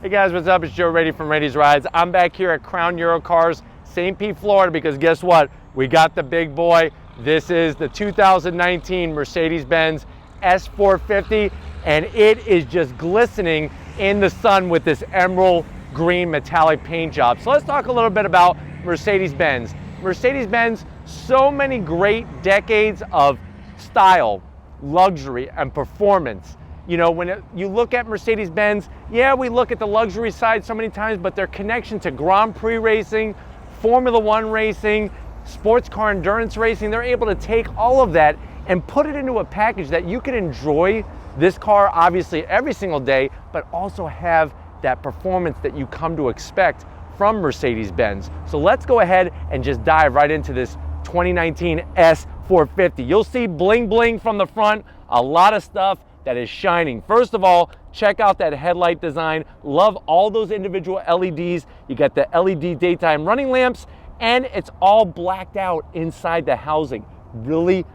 Hey guys, what's up? It's Joe Rady from Rady's Rides. I'm back here at Crown Euro Cars, St. Pete, Florida, because guess what? We got the big boy. This is the 2019 Mercedes Benz S450, and it is just glistening in the sun with this emerald green metallic paint job. So let's talk a little bit about Mercedes Benz. Mercedes Benz, so many great decades of style, luxury, and performance. You know, when you look at Mercedes-Benz, yeah, we look at the luxury side so many times, but their connection to Grand Prix racing, Formula One racing, sports car endurance racing, they're able to take all of that and put it into a package that you can enjoy this car, obviously, every single day, but also have that performance that you come to expect from Mercedes-Benz. So let's go ahead and just dive right into this 2019 S450. You'll see bling bling from the front, a lot of stuff that is shining. First of all, check out that headlight design. Love all those individual LEDs. You got the LED daytime running lamps, and it's all blacked out inside the housing. Really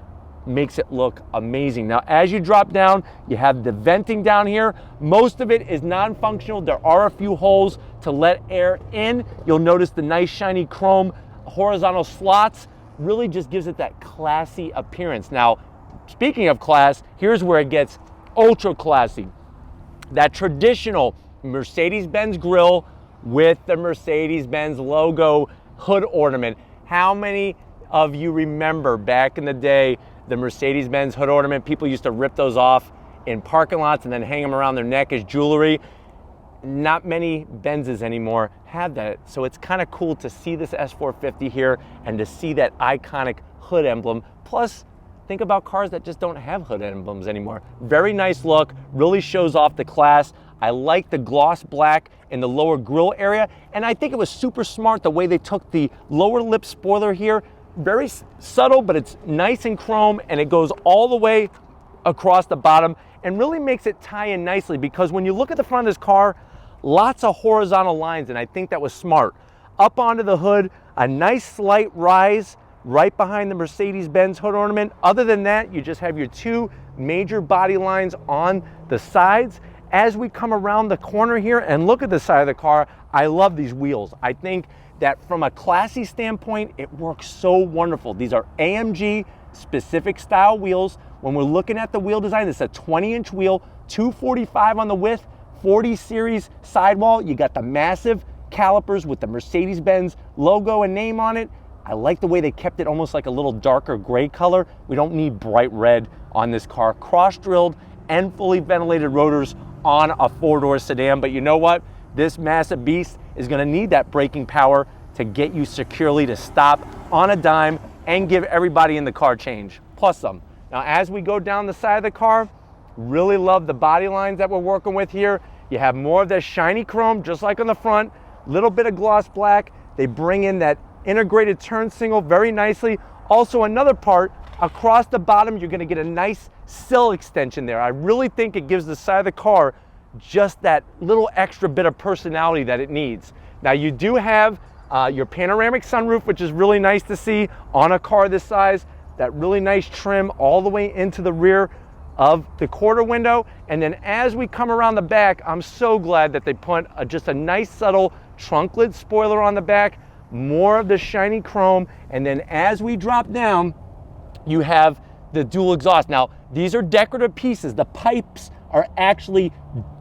makes it look amazing. Now, as you drop down, you have the venting down here. Most of it is non-functional. There are a few holes to let air in. You'll notice the nice shiny chrome horizontal slots. Really just gives it that classy appearance. Now, speaking of class, here's where it gets ultra classy. That traditional Mercedes-Benz grille with the Mercedes-Benz logo hood ornament. How many of you remember back in the day the Mercedes-Benz hood ornament? People used to rip those off in parking lots and then hang them around their neck as jewelry. Not many Benzes anymore have that, so it's kind of cool to see this S450 here and to see that iconic hood emblem. Plus, think about cars that just don't have hood emblems anymore. Very nice look, really shows off the class. I like the gloss black in the lower grille area, and I think it was super smart the way they took the lower lip spoiler here. Very subtle, but it's nice and chrome, and it goes all the way across the bottom and really makes it tie in nicely, because when you look at the front of this car, lots of horizontal lines, and I think that was smart. Up onto the hood, a nice slight rise right behind the Mercedes-Benz hood ornament. Other than that, you just have your two major body lines on the sides. As we come around the corner here and look at the side of the car, I love these wheels. I think that from a classy standpoint, it works so wonderful. These are AMG specific style wheels. When we're looking at the wheel design, it's a 20-inch wheel, 245 on the width, 40 series sidewall. You got the massive calipers with the Mercedes-Benz logo and name on it. I like the way they kept it almost like a little darker gray color. We don't need bright red on this car. Cross-drilled and fully ventilated rotors on a four-door sedan. But you know what? This massive beast is gonna need that braking power to get you securely to stop on a dime and give everybody in the car change, plus some. Now, as we go down the side of the car, really love the body lines that we're working with here. You have more of that shiny chrome, just like on the front, little bit of gloss black. They bring in that integrated turn signal very nicely. Also, another part across the bottom, you're gonna get a nice sill extension there. I really think it gives the side of the car just that little extra bit of personality that it needs. Now, you do have your panoramic sunroof, which is really nice to see on a car this size. That really nice trim all the way into the rear of the quarter window. And then as we come around the back, I'm so glad that they put just a nice subtle trunk lid spoiler on the back. More of the shiny chrome, and then as we drop down, you have the dual exhaust. Now, these are decorative pieces. The pipes are actually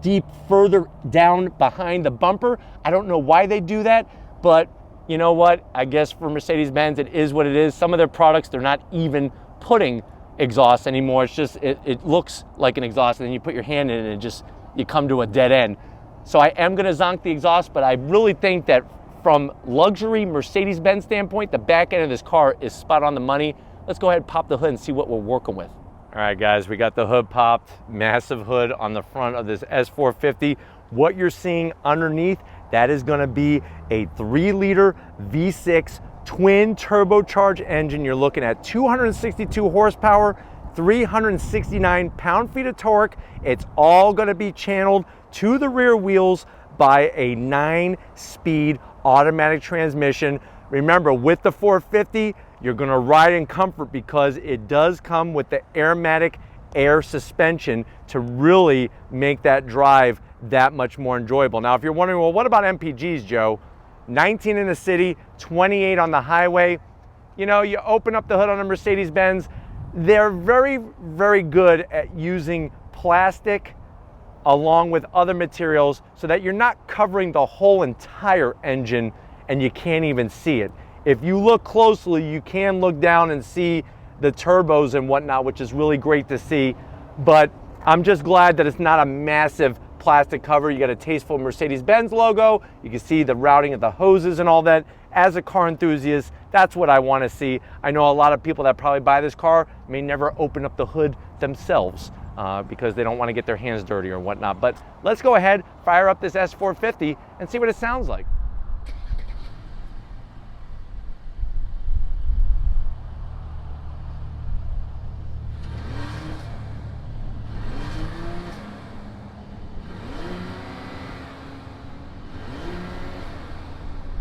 deep further down behind the bumper. I don't know why they do that, but you know what? I guess for Mercedes-Benz, it is what it is. Some of their products, they're not even putting exhaust anymore. It's just, it looks like an exhaust, and then you put your hand in it and you come to a dead end. So I am gonna zonk the exhaust, but I really think that from luxury Mercedes-Benz standpoint, the back end of this car is spot on the money. Let's go ahead and pop the hood and see what we're working with. All right, guys, we got the hood popped. Massive hood on the front of this S450. What you're seeing underneath, that is gonna be a 3-liter V6 twin turbocharged engine. You're looking at 262 horsepower, 369 pound-feet of torque. It's all gonna be channeled to the rear wheels by a 9-speed automatic transmission. Remember, with the 450, you're gonna ride in comfort because it does come with the Airmatic air suspension to really make that drive that much more enjoyable. Now, if you're wondering, well, what about MPGs, Joe? 19 in the city, 28 on the highway. You know, you open up the hood on a Mercedes Benz, they're very, very good at using plastic along with other materials so that you're not covering the whole entire engine and you can't even see it. If you look closely, you can look down and see the turbos and whatnot, which is really great to see. But I'm just glad that it's not a massive plastic cover. You got a tasteful Mercedes-Benz logo. You can see the routing of the hoses and all that. As a car enthusiast, that's what I want to see. I know a lot of people that probably buy this car may never open up the hood themselves because they don't want to get their hands dirty or whatnot. But let's go ahead, fire up this S450 and see what it sounds like.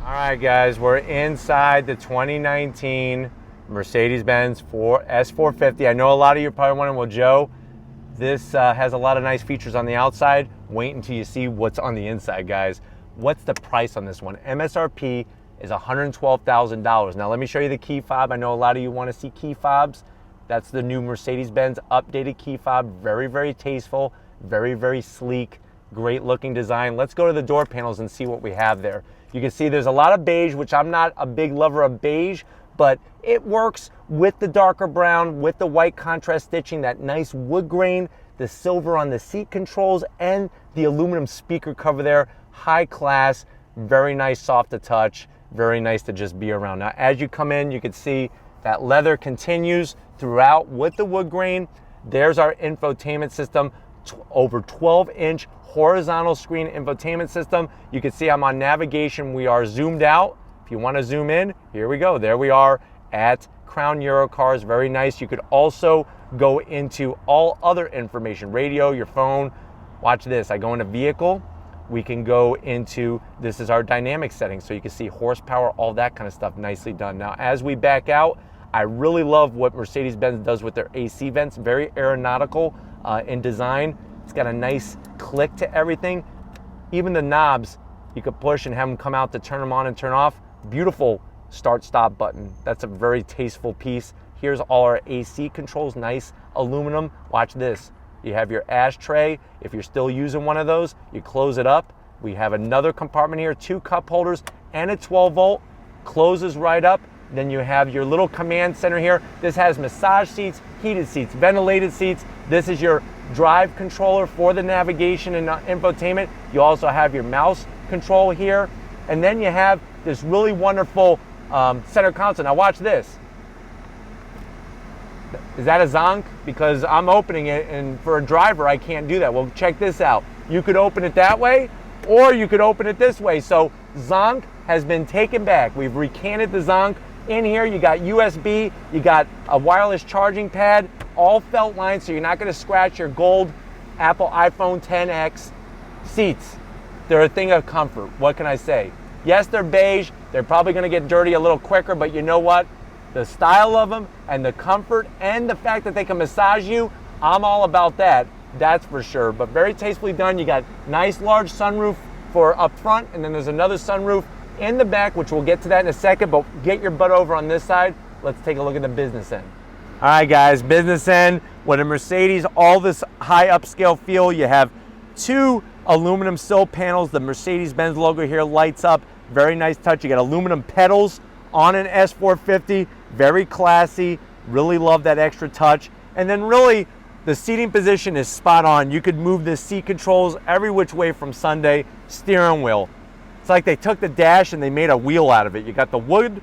All right, guys, we're inside the 2019 Mercedes Benz S450. I know a lot of you are probably wondering, well, Joe, this has a lot of nice features on the outside. Wait until you see what's on the inside, guys. What's the price on this one? MSRP is $112,000. Now, let me show you the key fob. I know a lot of you want to see key fobs. That's the new Mercedes Benz updated key fob. Very, very tasteful, very, very sleek, great looking design. Let's go to the door panels and see what we have there. You can see there's a lot of beige, which I'm not a big lover of beige, but it works with the darker brown, with the white contrast stitching, that nice wood grain, the silver on the seat controls, and the aluminum speaker cover there. High class, very nice, soft to touch, very nice to just be around. Now, as you come in, you can see that leather continues throughout with the wood grain. There's our infotainment system, over 12-inch horizontal screen infotainment system. You can see I'm on navigation. We are zoomed out. If you want to zoom in, here we go. There we are at Crown Eurocars. Very nice. You could also go into all other information, radio, your phone. Watch this. I go into vehicle. We can go into, this is our dynamic settings, so you can see horsepower, all that kind of stuff. Nicely done. Now, as we back out, I really love what Mercedes-Benz does with their AC vents. Very aeronautical in design. It's got a nice click to everything. Even the knobs, you could push and have them come out to turn them on and turn off. Beautiful start-stop button. That's a very tasteful piece. Here's all our AC controls, nice aluminum. Watch this. You have your ashtray. If you're still using one of those, you close it up. We have another compartment here, 2 cup holders and a 12 volt. Closes right up. Then you have your little command center here. This has massage seats, heated seats, ventilated seats. This is your drive controller for the navigation and infotainment. You also have your mouse control here. And then you have this really wonderful center console. Now watch this. Is that a zonk? Because I'm opening it, and for a driver, I can't do that. Well, check this out. You could open it that way, or you could open it this way. So zonk has been taken back. We've recanted the zonk. In here, you got USB, you got a wireless charging pad, all felt lined, so you're not gonna scratch your gold Apple iPhone XS seats. They're a thing of comfort. What can I say? Yes, they're beige. They're probably gonna get dirty a little quicker, but you know what? The style of them and the comfort and the fact that they can massage you, I'm all about that. That's for sure. But very tastefully done. You got nice large sunroof for up front, and then there's another sunroof in the back, which we'll get to that in a second, but get your butt over on this side. Let's take a look at the business end. All right, guys, business end. With a Mercedes, all this high upscale feel. You have 2 aluminum sill panels. The Mercedes-Benz logo here lights up. Very nice touch. You got aluminum pedals on an S450. Very classy. Really love that extra touch. And then really, the seating position is spot on. You could move the seat controls every which way from Sunday. Steering wheel. It's like they took the dash and they made a wheel out of it. You got the wood,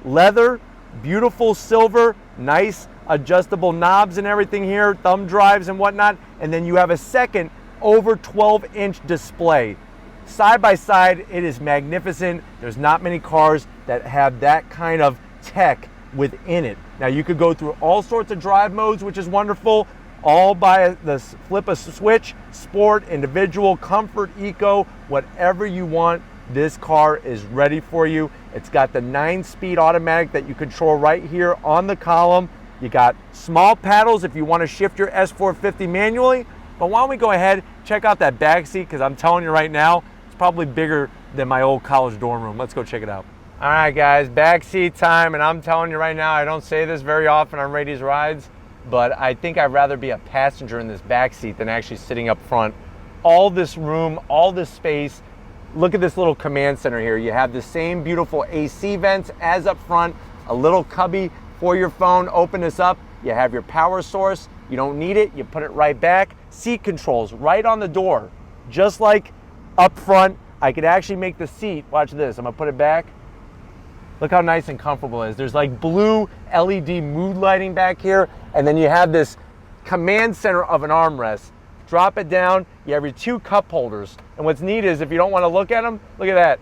leather, beautiful silver, nice adjustable knobs and everything here, thumb drives and whatnot. And then you have a second over 12-inch display. Side by side, it is magnificent. There's not many cars that have that kind of tech within it. Now you could go through all sorts of drive modes, which is wonderful. All by the flip a switch, sport, individual, comfort, eco, whatever you want, this car is ready for you. It's got the 9-speed automatic that you control right here on the column. You got small paddles if you want to shift your S450 manually, But why don't we go ahead, check out that back seat, because I'm telling you right now, it's probably bigger than my old college dorm room. Let's go check it out. All right, guys, back seat time, and I'm telling you right now, I don't say this very often on Rady's Rides, but I think I'd rather be a passenger in this back seat than actually sitting up front. All this room, all this space. Look at this little command center here. You have the same beautiful AC vents as up front, a little cubby for your phone. Open this up, you have your power source. You don't need it, you put it right back. Seat controls right on the door. Just like up front, I could actually make the seat, watch this, I'm gonna put it back. Look how nice and comfortable it is. There's like blue LED mood lighting back here, and then you have this command center of an armrest. Drop it down, you have your 2 cup holders. And what's neat is if you don't want to look at them, look at that.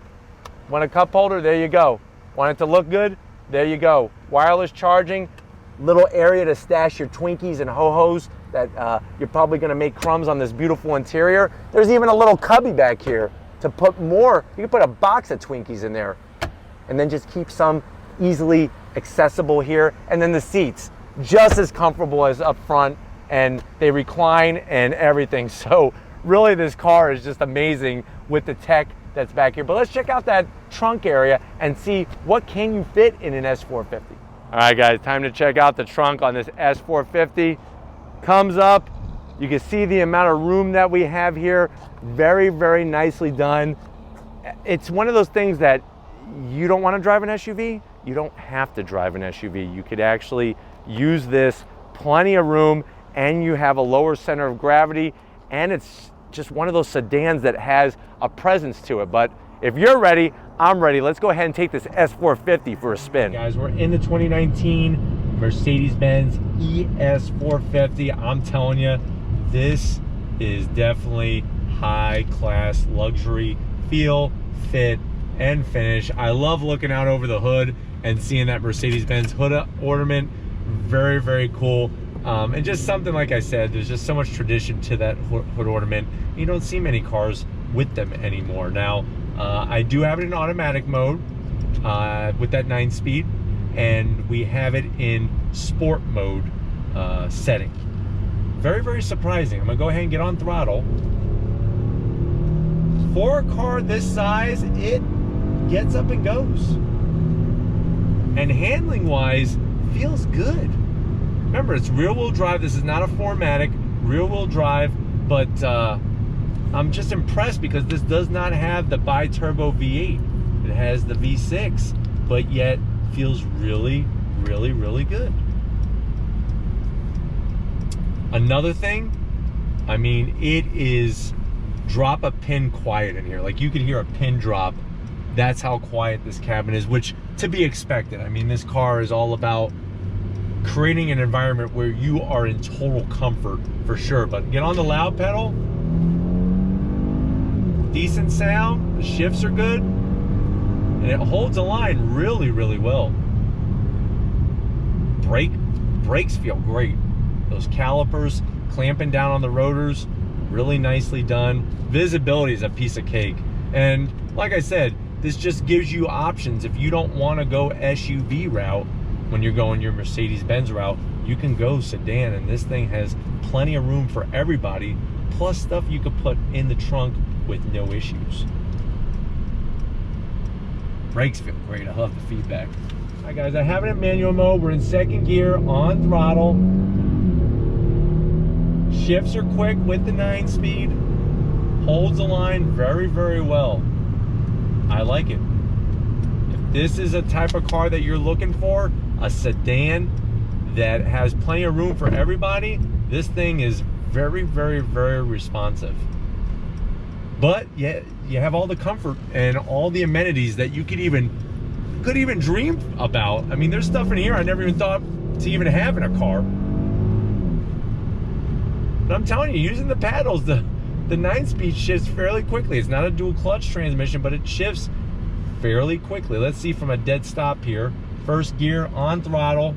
Want a cup holder? There you go. Want it to look good? There you go. Wireless charging, little area to stash your Twinkies and Ho-Hos that you're probably gonna make crumbs on this beautiful interior. There's even a little cubby back here to put more. You can put a box of Twinkies in there and then just keep some easily accessible here. And then the seats, just as comfortable as up front, and they recline and everything. So really this car is just amazing with the tech that's back here. But let's check out that trunk area and see what can you fit in an S450. All right, guys, time to check out the trunk on this S450. Comes up, you can see the amount of room that we have here. Very, very nicely done. It's one of those things that you don't want to drive an SUV, you don't have to drive an SUV. You could actually use this, plenty of room, and you have a lower center of gravity, and it's just one of those sedans that has a presence to it. But if you're ready, I'm ready. Let's go ahead and take this S450 for a spin. Guys, we're in the 2019 Mercedes Benz ES450. I'm telling you, this is definitely high class luxury feel, fit, and finish. I love looking out over the hood and seeing that Mercedes Benz hood ornament. Very, very cool. And just something, like I said, there's just so much tradition to that hood ornament. You don't see many cars with them anymore. Now, I do have it in automatic mode with that 9-speed, and we have it in sport mode setting. Very, very surprising. I'm gonna go ahead and get on throttle. For a car this size, it gets up and goes. And handling wise, feels good. Remember, it's rear-wheel drive. This is not a 4MATIC, rear-wheel drive, but I'm just impressed because this does not have the bi-turbo V8. It has the V6, but yet feels really, really, really good. Another thing, I mean, it is drop a pin quiet in here. Like, you could hear a pin drop. That's how quiet this cabin is, which to be expected. I mean, this car is all about creating an environment where you are in total comfort for sure. But get on the loud pedal, decent sound, the shifts are good, and it holds the line really, really well. Brakes feel great. Those calipers clamping down on the rotors, really nicely done. Visibility is a piece of cake. And like I said, this just gives you options. If you don't want to go SUV route when you're going your Mercedes-Benz route, you can go sedan, and this thing has plenty of room for everybody, plus stuff you could put in the trunk with no issues. Brakes feel great. I love the feedback. All right, guys, I have it in manual mode. We're in 2nd gear on throttle. Shifts are quick with the 9-speed. Holds the line very, very well. I like it. If this is a type of car that you're looking for, a sedan that has plenty of room for everybody, this thing is very, very, very responsive. But yeah, you have all the comfort and all the amenities that you could even dream about. I mean, there's stuff in here I never even thought to even have in a car. But I'm telling you, using the paddles, the 9-speed shifts fairly quickly. It's not a dual clutch transmission, but it shifts fairly quickly. Let's see from a dead stop here. 1st gear on throttle.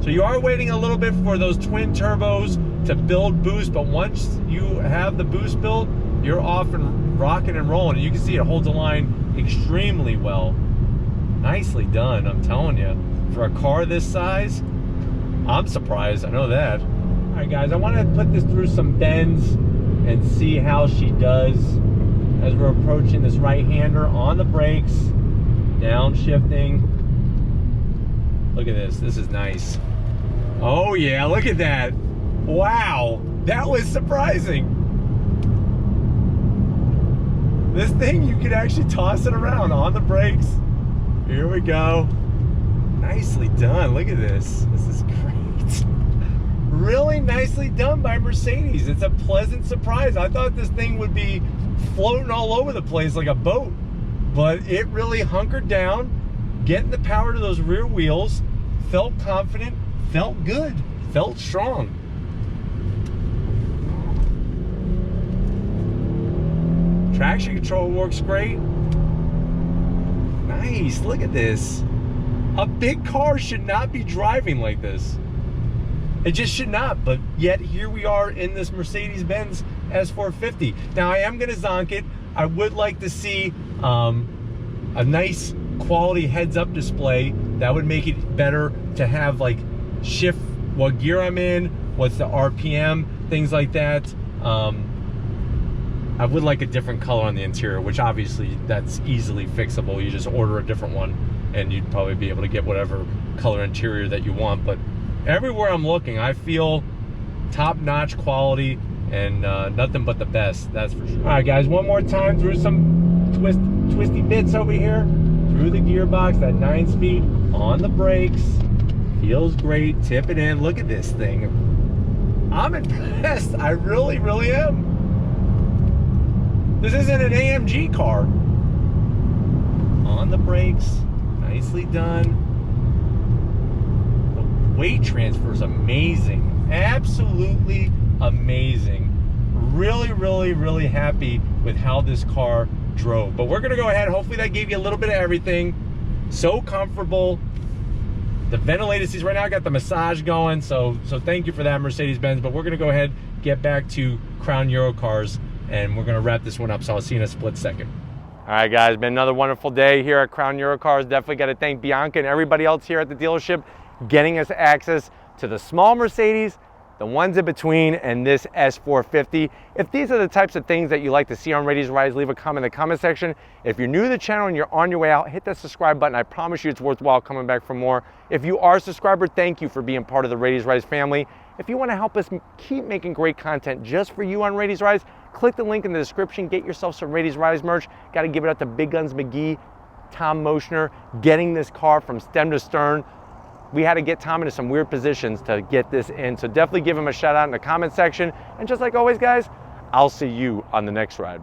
So you are waiting a little bit for those twin turbos to build boost, but once you have the boost built, you're off and rocking and rolling. And you can see it holds the line extremely well. Nicely done, I'm telling you. For a car this size, I'm surprised, I know that. All right, guys, I want to put this through some bends and see how she does as we're approaching this right-hander on the brakes, downshifting. Look at this. This is nice. Oh, yeah, look at that. Wow, that was surprising. This thing, you could actually toss it around on the brakes. Here we go. Nicely done. Look at this. This is great. Really nicely done by Mercedes. It's a pleasant surprise. I thought this thing would be floating all over the place like a boat, but it really hunkered down, getting the power to those rear wheels, felt confident, felt good, felt strong. Traction control works great. Nice, look at this. A big car should not be driving like this. It just should not, but yet here we are in this Mercedes Benz S450. Now I am gonna zonk it. I would like to see a nice quality heads-up display. That would make it better to have like shift what gear I'm in, what's the RPM, things like that. I would like a different color on the interior, which obviously that's easily fixable. You just order a different one and you'd probably be able to get whatever color interior that you want. But everywhere I'm looking, I feel top-notch quality and nothing but the best, that's for sure. All right, guys, one more time through some twisty bits over here, through the gearbox, that 9-speed on the brakes. Feels great, tip it in. Look at this thing. I'm impressed, I really, really am. This isn't an AMG car. On the brakes, nicely done. The weight transfer is amazing, absolutely amazing. Really, really, really happy with how this car drove. But we're gonna go ahead, hopefully that gave you a little bit of everything. So comfortable. The ventilated seats right now, I got the massage going, so thank you for that, Mercedes-Benz. But we're gonna go ahead, get back to Crown Euro Cars, and we're gonna wrap this one up, so I'll see you in a split second. All right, guys, been another wonderful day here at Crown Euro Cars. Definitely gotta thank Bianca and everybody else here at the dealership getting us access to the small Mercedes, the ones in between, and this S450. If these are the types of things that you like to see on Ready to Rise, leave a comment in the comment section. If you're new to the channel and you're on your way out, hit that subscribe button. I promise you it's worthwhile coming back for more. If you are a subscriber, thank you for being part of the Ready to Rise family. If you want to help us keep making great content just for you on Ready to Rise, click the link in the description, get yourself some Ready to Rise merch. Got to give it up to Big Guns McGee, Tom Moschner, getting this car from stem to stern. We had to get Tom into some weird positions to get this in, so definitely give him a shout out in the comment section. And just like always, guys, I'll see you on the next ride.